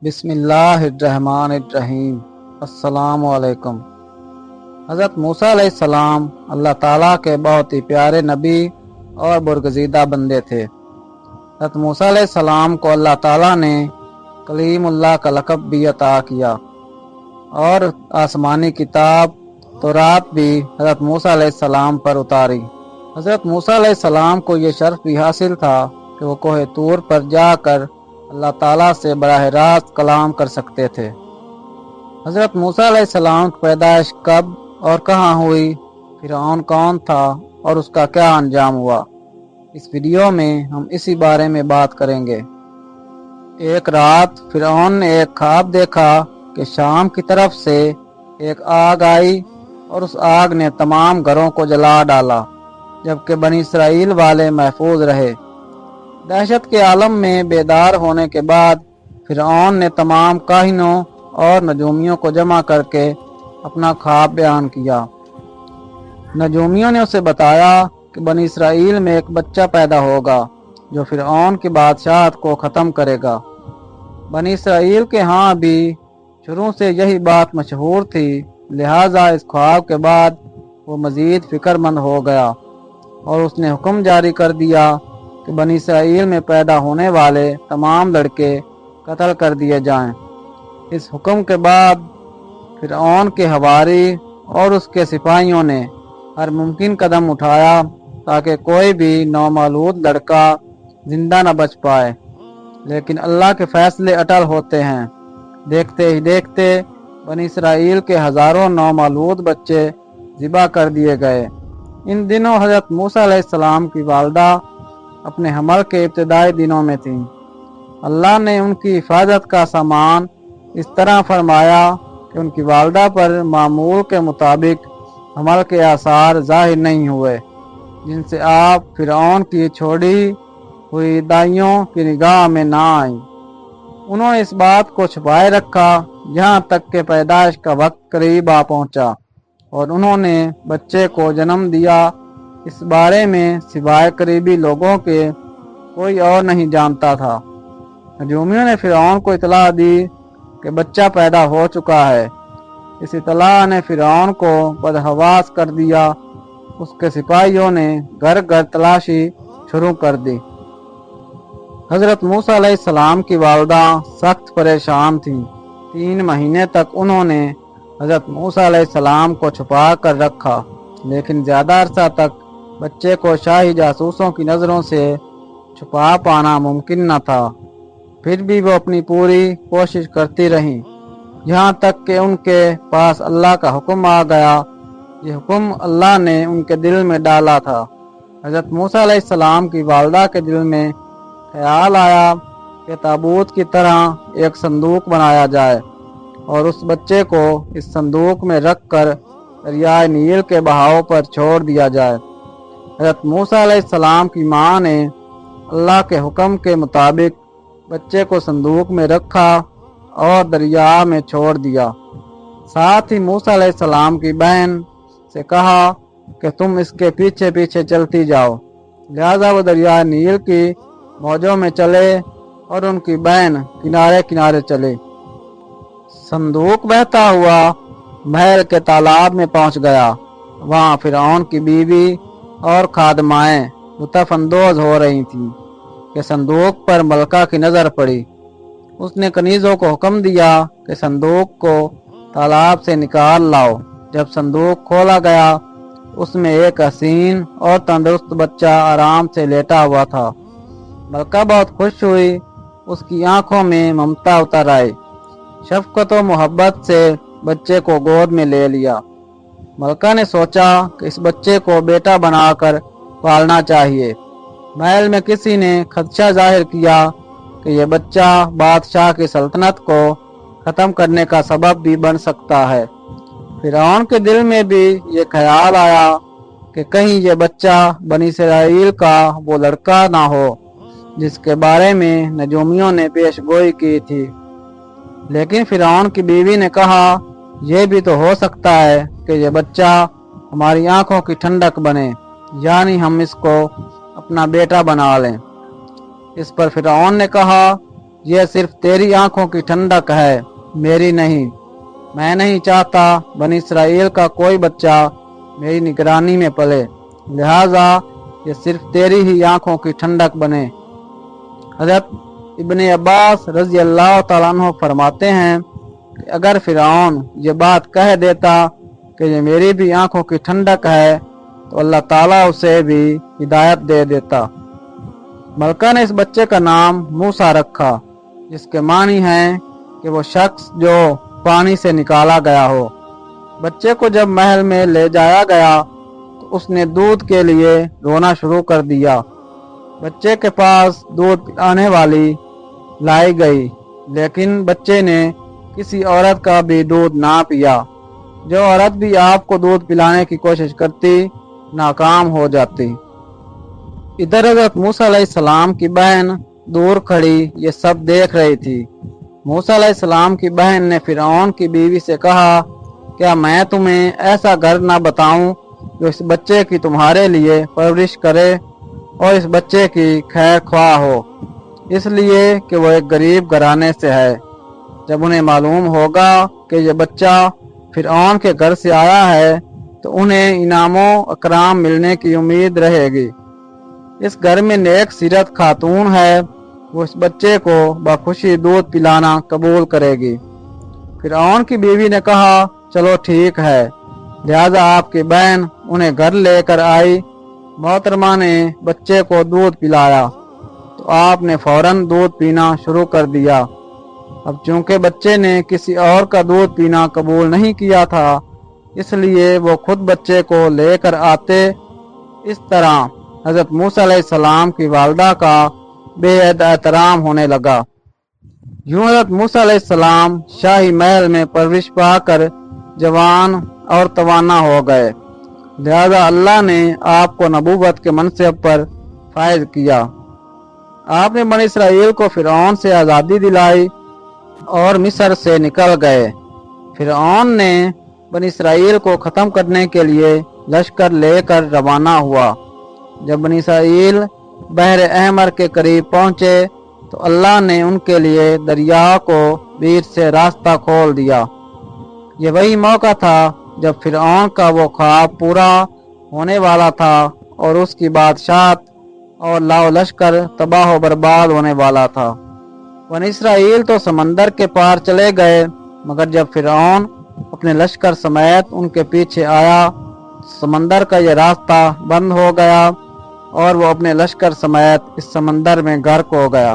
بسم اللہ الرحمن الرحیم۔ السلام علیکم۔ حضرت موسیٰ علیہ السلام اللہ تعالیٰ کے بہت ہی پیارے نبی اور برگزیدہ بندے تھے۔ حضرت موسیٰ علیہ السلام کو اللہ تعالیٰ نے کلیم اللہ کا لقب بھی عطا کیا اور آسمانی کتاب تورات بھی حضرت موسیٰ علیہ السلام پر اتاری۔ حضرت موسیٰ علیہ السلام کو یہ شرف بھی حاصل تھا کہ وہ کوہ طور پر جا کر اللہ تعالیٰ سے براہ راست کلام کر سکتے تھے۔ حضرت موسیٰ علیہ السلام کی پیدائش کب اور کہاں ہوئی، فرعون کون تھا اور اس کا کیا انجام ہوا، اس ویڈیو میں ہم اسی بارے میں بات کریں گے۔ ایک رات فرعون نے ایک خواب دیکھا کہ شام کی طرف سے ایک آگ آئی اور اس آگ نے تمام گھروں کو جلا ڈالا، جبکہ بنی اسرائیل والے محفوظ رہے۔ دہشت کے عالم میں بیدار ہونے کے بعد فرعون نے تمام کاہنوں اور نجومیوں کو جمع کر کے اپنا خواب بیان کیا۔ نجومیوں نے اسے بتایا کہ بنی اسرائیل میں ایک بچہ پیدا ہوگا جو فرعون کی بادشاہت کو ختم کرے گا۔ بنی اسرائیل کے ہاں بھی شروع سے یہی بات مشہور تھی، لہٰذا اس خواب کے بعد وہ مزید فکر مند ہو گیا اور اس نے حکم جاری کر دیا کہ بنی اسرائیل میں پیدا ہونے والے تمام لڑکے قتل کر دیے جائیں۔ اس حکم کے بعد فرعون کے حواری اور اس کے سپاہیوں نے ہر ممکن قدم اٹھایا تاکہ کوئی بھی نومولود لڑکا زندہ نہ بچ پائے، لیکن اللہ کے فیصلے اٹل ہوتے ہیں۔ دیکھتے ہی دیکھتے بنی اسرائیل کے ہزاروں نومولود بچے ذبح کر دیے گئے۔ ان دنوں حضرت موسیٰ علیہ السلام کی والدہ اپنے حمل کے ابتدائی دنوں میں تھیں۔ اللہ نے ان کی حفاظت کا سامان اس طرح فرمایا کہ ان کی والدہ پر معمول کے مطابق حمل کے آثار ظاہر نہیں ہوئے، جن سے آپ فرعون کی چھوڑی ہوئی دائیوں کی نگاہ میں نہ آئیں۔ انہوں نے اس بات کو چھپائے رکھا یہاں تک کہ پیدائش کا وقت قریب آ پہنچا اور انہوں نے بچے کو جنم دیا۔ اس بارے میں سوائے قریبی لوگوں کے کوئی اور نہیں جانتا تھا۔ نجومیوں نے فرعون کو اطلاع دی کہ بچہ پیدا ہو چکا ہے۔ اس اطلاع نے فرعون کو بدحواس کر دیا۔ اس کے سپاہیوں نے گھر گھر تلاشی شروع کر دی۔ حضرت موسیٰ علیہ السلام کی والدہ سخت پریشان تھیں۔ 3 مہینے تک انہوں نے حضرت موسیٰ علیہ السلام کو چھپا کر رکھا، لیکن زیادہ عرصہ تک بچے کو شاہی جاسوسوں کی نظروں سے چھپا پانا ممکن نہ تھا۔ پھر بھی وہ اپنی پوری کوشش کرتی رہیں، یہاں تک کہ ان کے پاس اللہ کا حکم آ گیا۔ یہ حکم اللہ نے ان کے دل میں ڈالا تھا۔ حضرت موسیٰ علیہ السلام کی والدہ کے دل میں خیال آیا کہ تابوت کی طرح ایک صندوق بنایا جائے اور اس بچے کو اس صندوق میں رکھ کر دریائے نیل کے بہاؤ پر چھوڑ دیا جائے۔ حضرت موسیٰ علیہ السلام کی ماں نے اللہ کے حکم کے مطابق بچے کو صندوق میں رکھا اور دریا میں چھوڑ دیا۔ ساتھ ہی موسیٰ علیہ السلام کی بہن سے کہا کہ تم اس کے پیچھے پیچھے چلتی جاؤ۔ لہذا وہ دریائے نیل کی موجوں میں چلے اور ان کی بہن کنارے کنارے چلے۔ صندوق بہتا ہوا محل کے تالاب میں پہنچ گیا۔ وہاں فرعون کی بیوی اور خادمائیں لطف اندوز ہو رہی تھیں کہ صندوق پر ملکہ کی نظر پڑی۔ اس نے کنیزوں کو حکم دیا کہ صندوق کو تالاب سے نکال لاؤ۔ جب صندوق کھولا گیا، اس میں ایک حسین اور تندرست بچہ آرام سے لیٹا ہوا تھا۔ ملکہ بہت خوش ہوئی، اس کی آنکھوں میں ممتا اتر آئی۔ شفقت و محبت سے بچے کو گود میں لے لیا۔ ملکہ نے سوچا کہ اس بچے کو بیٹا بنا کر پالنا چاہیے۔ محل میں کسی نے خدشہ ظاہر کیا کہ یہ بچہ بادشاہ کی سلطنت کو ختم کرنے کا سبب بھی بن سکتا ہے۔ فرعون کے دل میں بھی یہ خیال آیا کہ کہیں یہ بچہ بنی اسرائیل کا وہ لڑکا نہ ہو جس کے بارے میں نجومیوں نے پیش گوئی کی تھی۔ لیکن فرعون کی بیوی نے کہا یہ بھی تو ہو سکتا ہے کہ یہ بچہ ہماری آنکھوں کی ٹھنڈک بنے، یعنی ہم اس کو اپنا بیٹا بنا لیں۔ اس پر فرعون نے کہا یہ صرف تیری آنکھوں کی ٹھنڈک ہے، میری نہیں۔ میں نہیں چاہتا بنی اسرائیل کا کوئی بچہ میری نگرانی میں پلے، لہذا یہ صرف تیری ہی آنکھوں کی ٹھنڈک بنے۔ حضرت ابن عباس رضی اللہ تعالیٰ عنہ فرماتے ہیں کہ اگر فرعون یہ بات کہہ دیتا کہ یہ میری بھی آنکھوں کی ٹھنڈک ہے تو اللہ تعالیٰ اسے بھی ہدایت دے دیتا۔ ملکہ نے اس بچے کا نام موسیٰ رکھا، جس کے معنی ہیں کہ وہ شخص جو پانی سے نکالا گیا ہو۔ بچے کو جب محل میں لے جایا گیا تو اس نے دودھ کے لیے رونا شروع کر دیا۔ بچے کے پاس دودھ پلانے والی لائی گئی، لیکن بچے نے کسی عورت کا بھی دودھ نہ پیا۔ جو عورت بھی آپ کو دودھ پلانے کی کوشش کرتی ناکام ہو جاتی۔ ادھر حضرت موسیٰ علیہ السلام کی بہن دور کھڑی یہ سب دیکھ رہی تھی۔ موسیٰ علیہ السلام کی بہن نے فرعون کی بیوی سے کہا، کیا میں تمہیں ایسا گھر نہ بتاؤں جو اس بچے کی تمہارے لیے پرورش کرے اور اس بچے کی خیر خواہ ہو، اس لیے کہ وہ ایک غریب گھرانے سے ہے۔ جب انہیں معلوم ہوگا کہ یہ بچہ فرعون کے گھر سے آیا ہے تو انہیں انعام و اکرام ملنے کی امید رہے گی۔ اس گھر میں نیک سیرت خاتون ہے، وہ اس بچے کو بخوشی دودھ پلانا قبول کرے گی۔ فرعون کی بیوی نے کہا، چلو ٹھیک ہے۔ لہذا آپ کی بہن انہیں گھر لے کر آئی۔ محترمہ نے بچے کو دودھ پلایا تو آپ نے فوراً دودھ پینا شروع کر دیا۔ اب چونکہ بچے نے کسی اور کا دودھ پینا قبول نہیں کیا تھا، اس لیے وہ خود بچے کو لے کر آتے۔ اس طرح حضرت موسیٰ علیہ السلام کی والدہ کا بے حد احترام ہونے لگا۔ یوں حضرت موسیٰ علیہ السلام شاہی محل میں پرورش پا کر جوان اور توانا ہو گئے، لہذا اللہ نے آپ کو نبوت کے منصب پر فائز کیا۔ آپ نے بنی اسرائیل کو فرعون سے آزادی دلائی اور مصر سے نکل گئے۔ فرعون نے بنی اسرائیل کو ختم کرنے کے لیے لشکر لے کر روانہ ہوا۔ جب بنی اسرائیل بحر احمر کے قریب پہنچے تو اللہ نے ان کے لیے دریا کو بیچ سے راستہ کھول دیا۔ یہ وہی موقع تھا جب فرعون کا وہ خواب پورا ہونے والا تھا اور اس کی بادشاہت اور لاؤ لشکر تباہ و برباد ہونے والا تھا۔ بنی اسرائیل تو سمندر کے پار چلے گئے، مگر جب فرعون اپنے لشکر سمیت ان کے پیچھے آیا، سمندر کا یہ راستہ بند ہو گیا اور وہ اپنے لشکر سمیت اس سمندر میں غرق ہو گیا۔